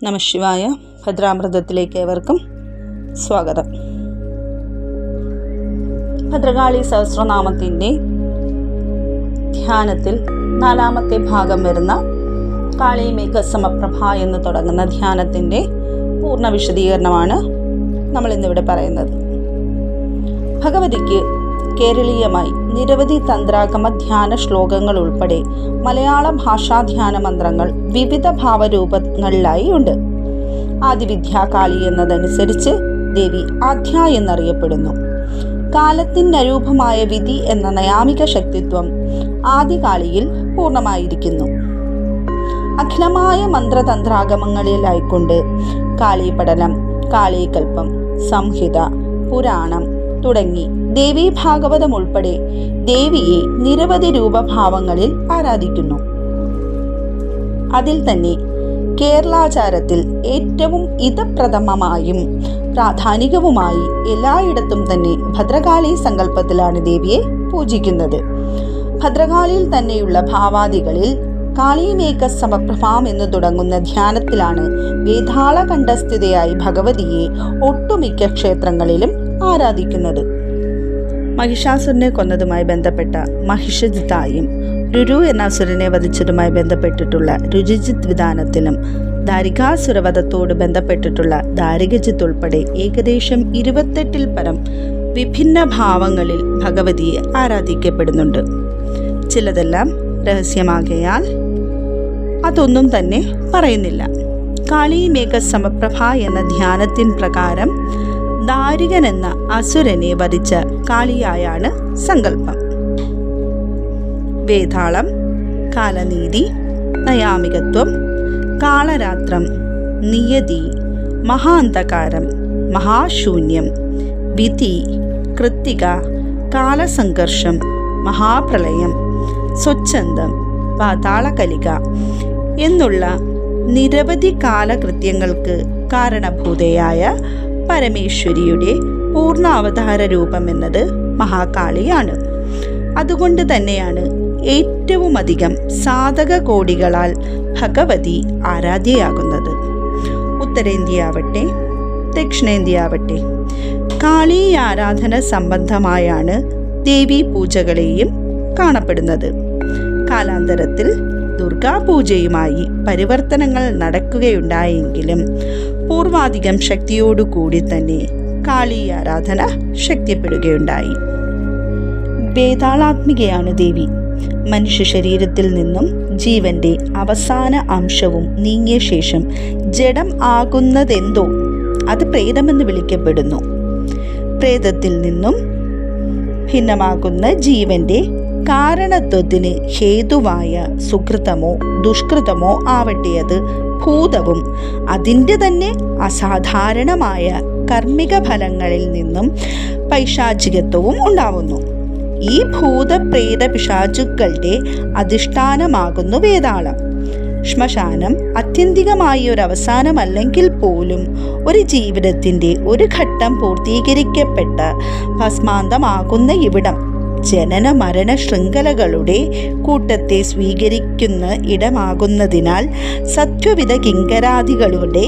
നമഃശിവായ. ഭദ്രാമൃതത്തിലേക്ക് ഏവർക്കും സ്വാഗതം. ഭദ്രകാളി സഹസ്രനാമത്തിൻ്റെ ധ്യാനത്തിൽ 4-ാമത്തെ ഭാഗം വരുന്ന കാളീമേഘ സമപ്രഭ എന്ന് തുടങ്ങുന്ന ധ്യാനത്തിൻ്റെ പൂർണ്ണ വിശദീകരണമാണ് നമ്മളിന്നിവിടെ പറയുന്നത്. ഭഗവതിക്ക് കേരളീയമായി നിരവധി തന്ത്രാഗമ ധ്യാന ശ്ലോകങ്ങൾ ഉൾപ്പെടെ മലയാള ഭാഷാധ്യാന മന്ത്രങ്ങൾ വിവിധ ഭാവരൂപങ്ങളിലായി ഉണ്ട്. ആദിവിദ്യാകാളി എന്നതനുസരിച്ച് ദേവി ആദ്യ എന്നറിയപ്പെടുന്നു. കാലത്തിനരൂപമായ വിധി എന്ന നയാമിക ശക്തിത്വം ആദികാളിയിൽ പൂർണ്ണമായിരിക്കുന്നു. അഖിലമായ മന്ത്രതന്ത്രാഗമങ്ങളിലായിക്കൊണ്ട് കാളീപടലം, കാളീകൽപ്പം, സംഹിത, പുരാണം തുടങ്ങി ദേവീ ഭാഗവതം ഉൾപ്പെടെ ദേവിയെ നിരവധി രൂപഭാവങ്ങളിൽ ആരാധിക്കുന്നു. അതിൽ തന്നെ കേരളാചാരത്തിൽ ഏറ്റവും ഇതപ്രഥമമായും പ്രാധാനികവുമായി എല്ലായിടത്തും തന്നെ ഭദ്രകാളി സങ്കല്പത്തിലാണ് ദേവിയെ പൂജിക്കുന്നത്. ഭദ്രകാളിയിൽ തന്നെയുള്ള ഭാവാദികളിൽ കാളീമേഘ സമപ്രഭാം എന്ന് തുടങ്ങുന്ന ധ്യാനത്തിലാണ് വേതാള കണ്ഠസ്ഥിതയായി ഭഗവതിയെ ഒട്ടുമിക്ക ക്ഷേത്രങ്ങളിലും ആരാധിക്കുന്നത്. മഹിഷാസുരനെ കൊന്നതുമായി ബന്ധപ്പെട്ട മഹിഷജിത്തായും രുരു എന്ന അസുരനെ വധിച്ചതുമായി ബന്ധപ്പെട്ടിട്ടുള്ള രുചിജിത് വിധാനത്തിലും ദാരികാസുരവധത്തോട് ബന്ധപ്പെട്ടിട്ടുള്ള ദാരികജിത്ത് ഉൾപ്പെടെ ഏകദേശം 28-ൽ പരം വിഭിന്ന ഭാവങ്ങളിൽ ഭഗവതിയെ ആരാധിക്കപ്പെടുന്നുണ്ട്. ചിലതെല്ലാം രഹസ്യമാകയാൽ അതൊന്നും തന്നെ പറയുന്നില്ല. കാളീമേഘ സമപ്രഭ എന്ന ധ്യാനത്തിൻ പ്രകാരം ദാരികൻ എന്ന അസുരനെ വധിച്ച കാളിയായാണ് സങ്കല്പം. വേതാളം, കാലനീതി, നയാമികത്വം, കാളരാത്രം, നിയതി, മഹാന്ധകാരം, മഹാശൂന്യം, വിധി, കൃത്തിക, കാലസംഘർഷം, മഹാപ്രളയം, സ്വച്ഛന്തം, പാതാളകലിക എന്നുള്ള നിരവധി കാലകൃത്യങ്ങൾക്ക് കാരണഭൂതയായ പരമേശ്വരിയുടെ പൂർണ്ണ അവതാര രൂപം എന്നത് മഹാകാളിയാണ്. അതുകൊണ്ട് തന്നെയാണ് ഏറ്റവും അധികം സാധക കോടികളാൽ ഭഗവതി ആരാധ്യയാകുന്നത്. ഉത്തരേന്ത്യയാവട്ടെ ദക്ഷിണേന്ത്യയാവട്ടെ കാളി ആരാധന സംബന്ധമായാണ് ദേവീ പൂജകളെയും കാണപ്പെടുന്നത്. കാലാന്തരത്തിൽ ദുർഗാപൂജയുമായി പരിവർത്തനങ്ങൾ നടക്കുകയുണ്ടായെങ്കിലും പൂർവാധികം ശക്തിയോടുകൂടി തന്നെ കാളി ആരാധന ശക്തിപ്പെടുകയുണ്ടായി. വേതാളാത്മികയാണ് ദേവി. മനുഷ്യ ശരീരത്തിൽ നിന്നും ജീവന്റെ അവസാന അംശവും നീങ്ങിയ ശേഷം ജഡം ആകുന്നതെന്തോ അത് പ്രേതമെന്ന് വിളിക്കപ്പെടുന്നു. പ്രേതത്തിൽ നിന്നും ഭിന്നമാകുന്ന ജീവന്റെ കാരണത്വത്തിന് ഹേതുവായ സുകൃതമോ ദുഷ്കൃതമോ ആവട്ടെ അത് ഭൂതവും അതിൻ്റെ തന്നെ അസാധാരണമായ കർമ്മിക ഫലങ്ങളിൽ നിന്നും പൈശാചികത്വവും ഉണ്ടാവുന്നു. ഈ ഭൂതപ്രേത പിശാചുക്കളുടെ അധിഷ്ഠാനമാകുന്നു വേതാളം. ശ്മശാനം ആത്യന്തികമായ ഒരു അവസാനമല്ലെങ്കിൽ പോലും ഒരു ജീവിതത്തിൻ്റെ ഒരു ഘട്ടം പൂർത്തീകരിക്കപ്പെട്ട ഭസ്മാന്തമാകുന്ന ഇവിടം ജനന മരണ ശൃംഖലകളുടെ കൂട്ടത്തെ സ്വീകരിക്കുന്ന ഇടമാകുന്നതിനാൽ സത്വവിധ കിങ്കരാദികളുടെ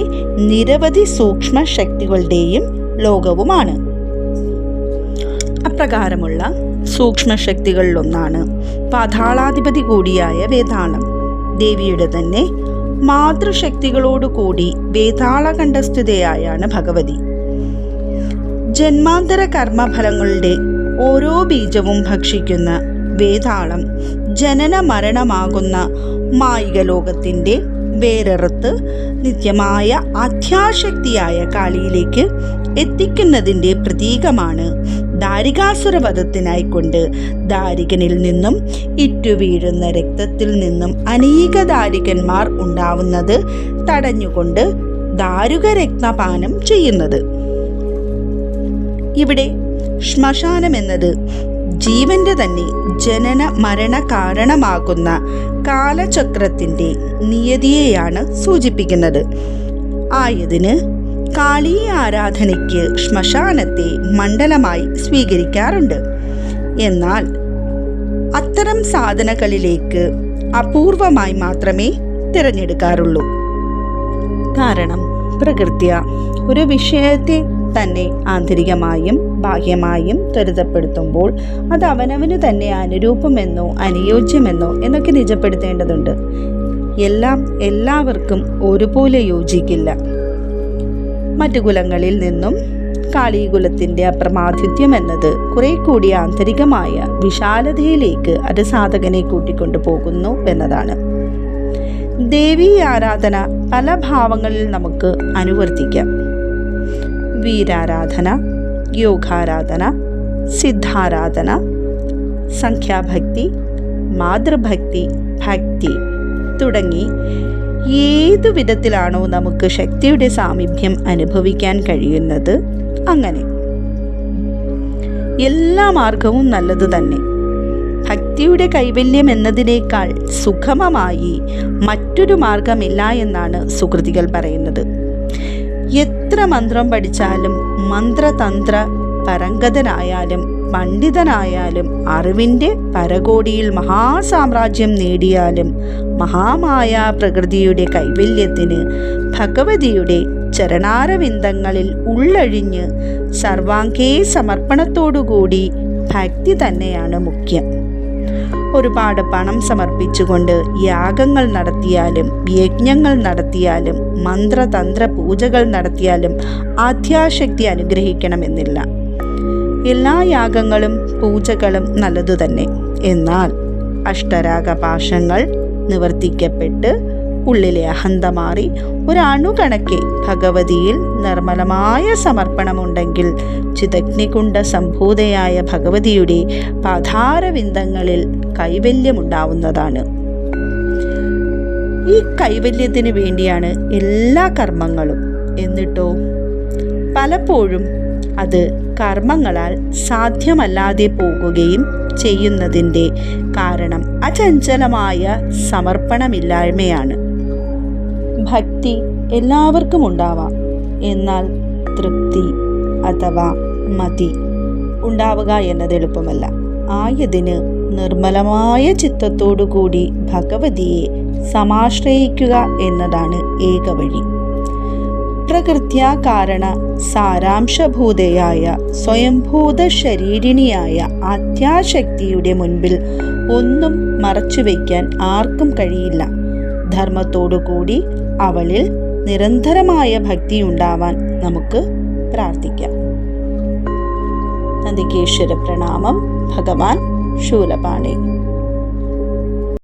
നിരവധി സൂക്ഷ്മ ശക്തികളുടെയും ലോകവുമാണ്. അപ്രകാരമുള്ള സൂക്ഷ്മ ശക്തികളിലൊന്നാണ് പാതാളാധിപതി കൂടിയായ വേതാളം. ദേവിയുടെ തന്നെ മാതൃശക്തികളോടുകൂടി വേതാളകണ്ഠസ്ഥിതയായാണ് ഭഗവതി. ജന്മാന്തര കർമ്മഫലങ്ങളുടെ ഓരോ ബീജവും ഭക്ഷിക്കുന്ന വേതാളം ജനന മരണമാകുന്ന മായിക ലോകത്തിൻ്റെ വേരറുത്ത് നിത്യമായ ആധ്യാശക്തിയായ കാളിയിലേക്ക് എത്തിക്കുന്നതിൻ്റെ പ്രതീകമാണ് ദാരികാസുരവധത്തിനായിക്കൊണ്ട് ദാരികനിൽ നിന്നും ഇറ്റുവീഴുന്ന രക്തത്തിൽ നിന്നും അനേക ദാരികന്മാർ ഉണ്ടാവുന്നത് തടഞ്ഞുകൊണ്ട് ദാരുകരത്നപാനം ചെയ്യുന്നത്. ഇവിടെ ശ്മശാനം എന്നത് ജീവന്റെ തന്നെ ജനന മരണ കാരണമാകുന്ന കാലചക്രത്തിൻ്റെ നിയതിയെയാണ് സൂചിപ്പിക്കുന്നത്. ആയതിന് കാളി ആരാധനയ്ക്ക് ശ്മശാനത്തെ മണ്ഡലമായി സ്വീകരിക്കാറുണ്ട്. എന്നാൽ അത്തരം സാധനകളിലേക്ക് അപൂർവമായി മാത്രമേ തിരഞ്ഞെടുക്കാറുള്ളൂ. കാരണം പ്രകൃത്യ ഒരു വിഷയത്തെ തന്നെ ആന്തരികമായും ബാഹ്യമായും ത്വരിതപ്പെടുത്തുമ്പോൾ അത് അവനവന് തന്നെ അനുരൂപമെന്നോ അനുയോജ്യമെന്നോ എന്നൊക്കെ നിജപ്പെടുത്തേണ്ടതുണ്ട്. എല്ലാം എല്ലാവർക്കും ഒരുപോലെ യോജിക്കില്ല. മറ്റു കുലങ്ങളിൽ നിന്നും കാളീകുലത്തിൻ്റെ അപ്രമാദിത്യം എന്നത് കുറെ കൂടി ആന്തരികമായ വിശാലതയിലേക്ക് അത് സാധകനെ കൂട്ടിക്കൊണ്ടു പോകുന്നു എന്നതാണ്. ദേവീ ആരാധന പല ഭാവങ്ങളിൽ നമുക്ക് അനുവർത്തിക്കാം. വീരാരാധന, യോഗാരാധന, സിദ്ധാരാധന, സംഖ്യാഭക്തി, മാതൃഭക്തി, ഭക്തി തുടങ്ങി ഏതു വിധത്തിലാണോ നമുക്ക് ശക്തിയുടെ സാമീപ്യം അനുഭവിക്കാൻ കഴിയുന്നത് അങ്ങനെ. എല്ലാ മാർഗവും നല്ലത് തന്നെ. ഭക്തിയുടെ കൈവല്യം എന്നതിനേക്കാൾ സുഗമമായി മറ്റൊരു മാർഗമില്ല എന്നാണ് സുകൃതികൾ പറയുന്നത്. എത്ര മന്ത്രം പഠിച്ചാലും, മന്ത്രതന്ത്ര പരംഗതനായാലും, പണ്ഡിതനായാലും, അറിവിൻ്റെ പരകോടിയിൽ മഹാസാമ്രാജ്യം നേടിയാലും, മഹാമായ പ്രകൃതിയുടെ കൈവല്യത്തിന് ഭഗവതിയുടെ ചരണാരവിന്ദങ്ങളിൽ ഉള്ളഴിഞ്ഞ് സർവാംഗേ സമർപ്പണത്തോടുകൂടി ഭക്തി തന്നെയാണ് മുഖ്യം. ഒരുപാട് പണം സമർപ്പിച്ചുകൊണ്ട് യാഗങ്ങൾ നടത്തിയാലും, യജ്ഞങ്ങൾ നടത്തിയാലും, മന്ത്രതന്ത്ര പൂജകൾ നടത്തിയാലും ആദ്യാശക്തി അനുഗ്രഹിക്കണമെന്നില്ല. എല്ലാ യാഗങ്ങളും പൂജകളും നല്ലതു തന്നെ. എന്നാൽ അഷ്ടരാഗപാശങ്ങൾ നിവർത്തിക്കപ്പെട്ട് ഉള്ളിലെ അഹന്ത മാറി ഒരണുകണക്കെ ഭഗവതിയിൽ നിർമ്മലമായ സമർപ്പണമുണ്ടെങ്കിൽ ചിതഗ്നികുണ്ഡ സംഭൂതയായ ഭഗവതിയുടെ പാതാരവിന്ദങ്ങളിൽ കൈവല്യമുണ്ടാവുന്നതാണ്. ഈ കൈവല്യത്തിന് വേണ്ടിയാണ് എല്ലാ കർമ്മങ്ങളും. എന്നിട്ടോ പലപ്പോഴും അത് കർമ്മങ്ങളാൽ സാധ്യമല്ലാതെ പോകുകയും ചെയ്യുന്നതിൻ്റെ കാരണം അചഞ്ചലമായ സമർപ്പണമില്ലായ്മയാണ്. ഭക്തി എല്ലാവർക്കും ഉണ്ടാവാം, എന്നാൽ തൃപ്തി അഥവാ മതി ഉണ്ടാവുക എന്നത് എളുപ്പമല്ല. ആയതിന് നിർമ്മലമായ ചിത്തത്തോടുകൂടി ഭഗവതിയെ സമാശ്രയിക്കുക എന്നതാണ് ഏക വഴി. പ്രകൃത്യ കാരണ സാരാംശഭൂതയായ സ്വയംഭൂത ശരീരിണിയായ ആദ്യാശക്തിയുടെ മുൻപിൽ ഒന്നും മറച്ചുവെക്കാൻ ആർക്കും കഴിയില്ല. ധർമ്മത്തോടുകൂടി അവളിൽ നിരന്തരമായ ഭക്തി ഉണ്ടാവാൻ നമുക്ക് പ്രാർത്ഥിക്കാം. നന്ദികേശ്വര പ്രണാമം. ഭഗവാൻ ശൂലപാണി.